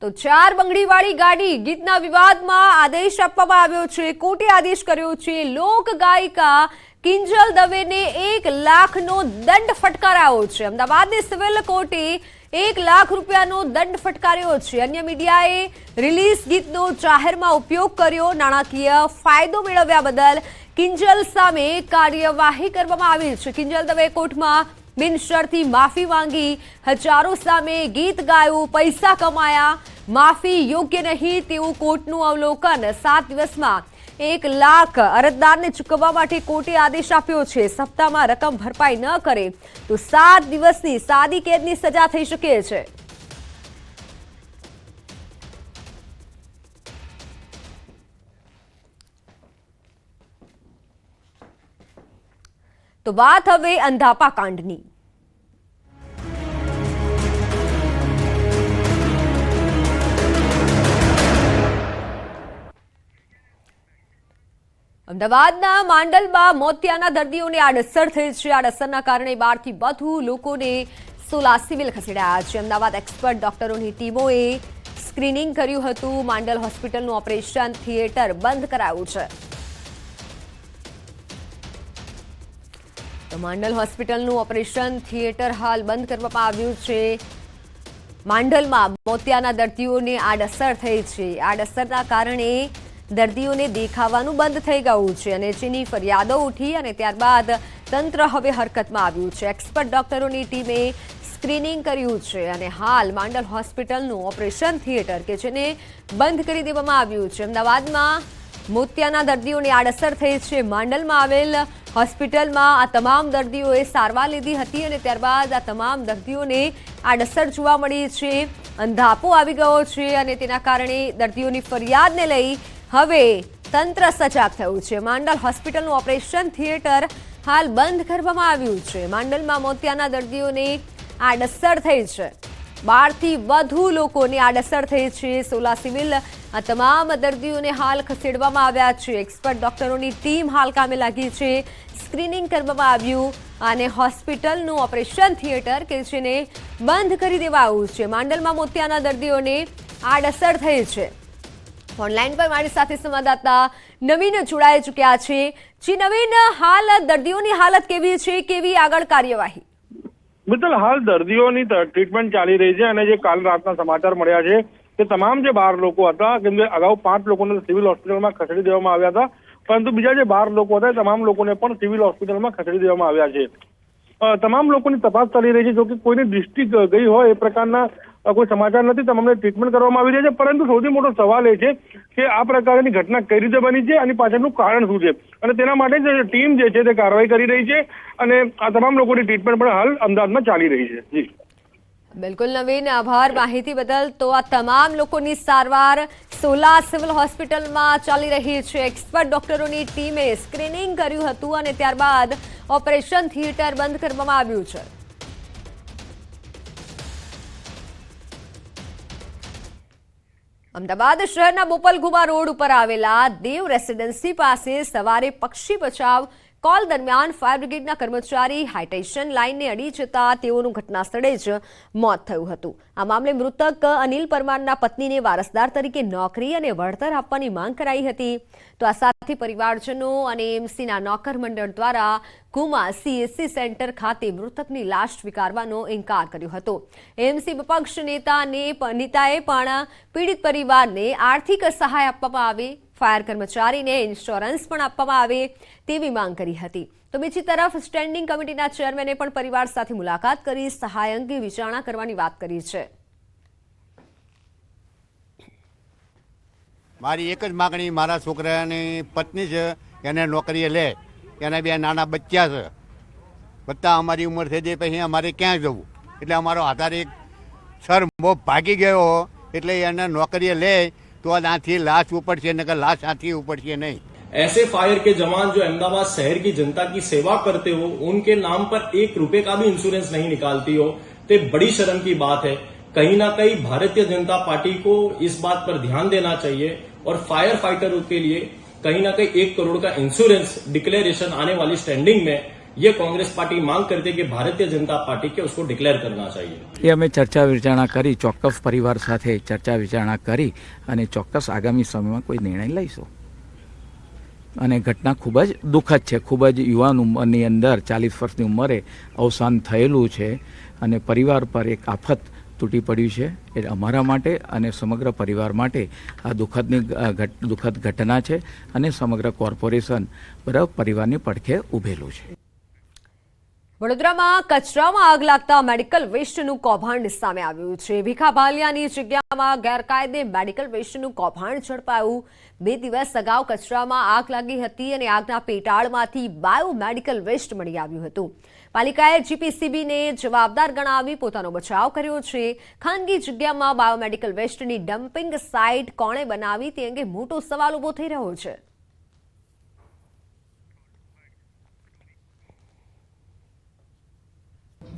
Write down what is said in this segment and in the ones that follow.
તો 4 બંગડીવાળી ગાડી ગીતના વિવાદમાં આદેશ આપવામાં આવ્યો છે। કોર્ટે આદેશ કર્યો છે। લોક ગાયિકા કિંજલ દવેને 1 લાખનો દંડ ફટકારાયો છે। અમદાવાદની સિવિલ કોર્ટે 1 લાખ રૂપિયાનો દંડ ફટકાર્યો છે। અન્ય મીડિયાએ રિલીઝ ગીતનો જાહેરમાં ઉપયોગ કર્યો। નાણાકીય ફાયદો મેળવ્યા બદલ કિંજલ સામે કાર્યવાહી કરવામાં આવી છે। કિંજલ દવે કોર્ટમાં બિનશરતી માફી માંગી। હજારો સામે ગીત ગાયું, પૈસા કમાયા, માફી યોગ્ય નહીં તેવું કોર્ટનું અવલોકન। 7 દિવસમાં 1 લાખ અરજદારને ચૂકવવા માટે કોર્ટે આદેશ આપ્યો છે। સપ્તાહમાં રકમ ભરપાઈ ન કરે તો 7 દિવસની સાદી કેદની સજા થઈ શકે છે। તો વાત હવે અંધાપા કાંડની। અમદાવાદના માંડલમાં મોતિયાના દર્દીઓને આડઅસર થઈ છે। આડઅસરના કારણે 12 થી વધુ લોકોને સોલા સિવિલ ખસેડાયા છે। અમદાવાદ એક્સપર્ટ ડોક્ટરોની ટીમોએ સ્ક્રીનિંગ કર્યું હતું। માંડલ હોસ્પિટલનું ઓપરેશન થિયેટર બંધ કરાયું છે। તો માંડલ હોસ્પિટલનું ઓપરેશન થિયેટર હાલ બંધ કરવામાં આવ્યું છે। માંડલમાં મોતિયાના દર્દીઓને આડઅસર થઈ છે। આડઅસરના કારણે દર્દીઓને દેખાવાનું બંધ થઈ ગયું છે અને જેની ફરિયાદો ઉઠી અને ત્યારબાદ તંત્ર હવે હરકતમાં આવ્યું છે। એક્સપર્ટ ડોક્ટરોની ટીમે સ્ક્રીનિંગ કર્યું છે અને હાલ માંડલ હોસ્પિટલનું ઓપરેશન થિયેટર કે જેને બંધ કરી દેવામાં આવ્યું છે। અમદાવાદમાં મોતિયાના દર્દીઓને આડઅસર થઈ છે। માંડલમાં આવેલ હોસ્પિટલમાં આ તમામ દર્દીઓએ સારવાર લીધી હતી અને ત્યારબાદ આ તમામ દર્દીઓને આડઅસર જોવા મળી છે। અંધાપો આવી ગયો છે અને તેના કારણે દર્દીઓની ફરિયાદને લઈ હવે તંત્ર સજાગ થયું છે। માંડલ હોસ્પિટલનું ઓપરેશન થિયેટર હાલ બંધ કરવામાં આવ્યું છે। માંડલમાં મોતિયાના દર્દીઓને આડઅસર થઈ છે। 12 થી વધુ લોકોને આડઅસર થઈ છે। સોલા સિવિલ આ તમામ દર્દીઓને હાલ ખસેડવામાં આવ્યા છે। એક્સપર્ટ ડોક્ટરોની ટીમ હાલ કામે લાગી છે। સ્ક્રીનિંગ કરવામાં આવ્યું અને હોસ્પિટલનું ઓપરેશન થિયેટર કે જેને બંધ કરી દેવાયું છે। માંડલમાં મોતિયાના દર્દીઓને આડઅસર થઈ છે। ઓનલાઈન પર મારી સાથે સંવાદદાતા નવીન જોડાઈ ચૂક્યા છે। જી નવીન, હાલ દર્દીઓની હાલત કેવી છે, કેવી આગળ કાર્યવાહી? મિત્તલ, હાલ દર્દીઓની ટ્રીટમેન્ટ ચાલી રહી છે અને જે કાલ રાતના સમાચાર મળ્યા છે કે તમામ જે 12 લોકો હતા, કેમ કે અગાઉ 5 લોકોને સિવિલ હોસ્પિટલમાં ખસેડી દેવામાં આવ્યા હતા, પરંતુ બીજા જે 12 લોકો હતા તમામ લોકોને પણ સિવિલ હોસ્પિટલમાં ખસેડી દેવામાં આવ્યા છે। તમામ લોકોની તપાસ ચાલી રહી છે। જો કે કોઈની દૃષ્ટિ ગઈ હોય એ પ્રકારના કોઈ સમાચાર નથી। તમામને ટ્રીટમેન્ટ કરવામાં આવી રહી છે, પરંતુ સૌથી મોટો સવાલ એ છે કે આ પ્રકારની ઘટના કઈ રીતે બની છે અને પાછળનું કારણ શું છે અને તેના માટે જ ટીમ જે છે તે કાર્યવાહી કરી રહી છે અને આ તમામ લોકોની ટ્રીટમેન્ટ પણ હાલ અમદાવાદમાં ચાલી રહી છે। જી બિલકુલ નવીન, આભાર માહિતી બદલ। તો આ તમામ લોકોની સારવાર સોલા સિવિલ હોસ્પિટલમાં ચાલી રહી છે। એક્સપર્ટ ડોક્ટરોની ટીમે સ્ક્રીનિંગ કર્યું હતું અને ત્યારબાદ ઓપરેશન થિયેટર બંધ કરવામાં આવ્યું છે। અમદાવાદ શહેરના બોપલગુમા રોડ ઉપર આવેલા દેવ રેસિડેન્સી પાસે સવારે પક્ષી બચાવ કોલ દરમિયાન ફાયર બ્રિગેડના કર્મચારી હાઈટેન્શન લાઇનને અડી જતા તેઓનું ઘટના સ્થળે જ મોત થયું હતું। આ મામલે મૃતક અનિલ પરમારના પત્નીને વારસદાર તરીકે નોકરી અને વળતર આપવાની માંગ કરાઈ હતી। તો આ સાથે પરિવારજનો અને એમસીના નોકર મંડળ દ્વારા ગુમા સીએસસી સેન્ટર ખાતે મૃતકની લાશ સ્વીકારવાનો ઇનકાર કર્યો હતો। એમસી વિપક્ષ નેતાએ પણ પીડિત પરિવારને આર્થિક સહાય આપવામાં આવે, ફાયર કર્મચારીને ઇન્સ્યોરન્સ પણ આપવામાં આવે તેવી માંગ કરી હતી। તો બીજી તરફ સ્ટેન્ડિંગ કમિટીના ચેરમેને પણ પરિવાર સાથે મુલાકાત કરી સહાય અંગે વિચારણા કરવાની વાત કરી છે। મારી એક જ માગણી, મારા છોકરાની પત્ની છે એને નોકરીએ લે, એના 2 નાના બચ્ચા છે, બધા અમારી ઉંમર થઈ જાય પછી અમારે ક્યાં જવું? એટલે અમારો આધાર એક સર મોહ ભાગી ગયો એટલે એને નોકરીએ લે तो आથી लाश ઉપડશે નકર लाश आથી ઉપડશે नहीं। ऐसे फायर के जवान जो अहमदाबाद शहर की जनता की सेवा करते हो, उनके नाम पर 1 रुपए का भी इंश्योरेंस नहीं निकालती हो, तो बड़ी शर्म की बात है। कहीं ना कहीं भारतीय जनता पार्टी को इस बात पर ध्यान देना चाहिए और फायर फाइटरों के लिए कहीं ना कहीं 1 करोड़ का इंश्योरेंस डिक्लेरेशन आने वाली स्टैंडिंग में ये कांग्रेस पार्टी मांग करती है कि भारतीय जनता पार्टी के उसको डिक्लेयर करना चाहिए। એ અમે ચર્ચા વિચારણા કરી, ચોક્કસ પરિવાર સાથે ચર્ચા વિચારણા કરી અને ચોક્કસ આગામી સમયમાં કોઈ નિર્ણય લઈશું. અને ઘટના ખૂબ જ દુઃખદ છે. ખૂબ જ યુવાન ઉંમરની અંદર 40 વર્ષની ઉંમરે અવસાન થયેલું છે અને પરિવાર પર એક આફત તૂટી પડ્યું છે. એ અમારા માટે અને સમગ્ર પરિવાર માટે આ દુઃખદ ઘટના છે અને સમગ્ર કોર્પોરેશન બરાબર પરિવારની પડખે ઊભેલું છે. વડોદરામાં કચરામાં આગ લાગતા મેડિકલ વેસ્ટનું કૌભાંડ સામે આવ્યું છે. ભીખા ભાલિયાની જગ્યામાં ગેરકાયદે મેડિકલ વેસ્ટનું કૌભાંડ ઝડપાયું. 2 દિવસ અગાઉ કચરામાં આગ લાગી હતી અને આગના પેટાળમાંથી બાયોમેડિકલ વેસ્ટ મળી આવ્યું હતું. પાલિકાએ જીપીસીબીને જવાબદાર ગણાવી પોતાનો બચાવ કર્યો છે. ખાનગી જગ્યામાં બાયોમેડિકલ વેસ્ટની ડમ્પિંગ સાઇટ કોણે બનાવી તે અંગે મોટો સવાલ ઉભો થઈ રહ્યો છે.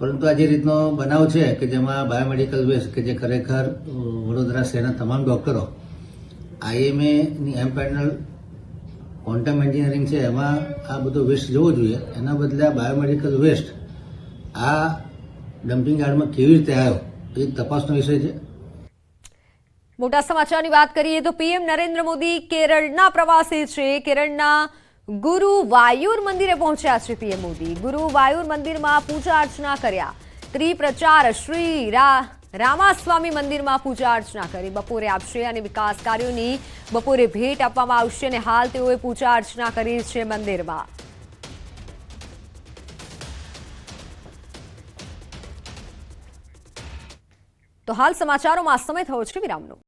પરંતુ આ જે રીતનો બનાવ છે કે જેમાં બાયોમેડિકલ વેસ્ટ કે જે ખરેખર વડોદરા શહેરના તમામ ડૉક્ટરો આઈએમએની એમ પેનલ ક્વોન્ટમ એન્જિનિયરિંગ છે એમાં આ બધો વેસ્ટ જવો જોઈએ, એના બદલે આ બાયોમેડિકલ વેસ્ટ આ ડમ્પિંગ યાર્ડમાં કેવી રીતે આવ્યો એ તપાસનો વિષય છે. મોટા સમાચારની વાત કરીએ તો પીએમ નરેન્દ્ર મોદી કેરળના પ્રવાસે છે. કેરળના ગુરુવાયુર મંદિરે પહોંચ્યા છે પીએમ મોદી. ગુરુવાયુર મંદિરમાં પૂજા અર્ચના કર્યા. ત્રિપ્રચાર શ્રી રામાસ્વામી મંદિરમાં પૂજા અર્ચના કરી. બપોરે આપશે અને વિકાસ કાર્યોની બપોરે ભેટ આપવામાં આવશે અને હાલ તેઓએ પૂજા અર્ચના કરી છે મંદિરમાં. તો હાલ સમાચારોમાં સમય થયો છે વિરામનો.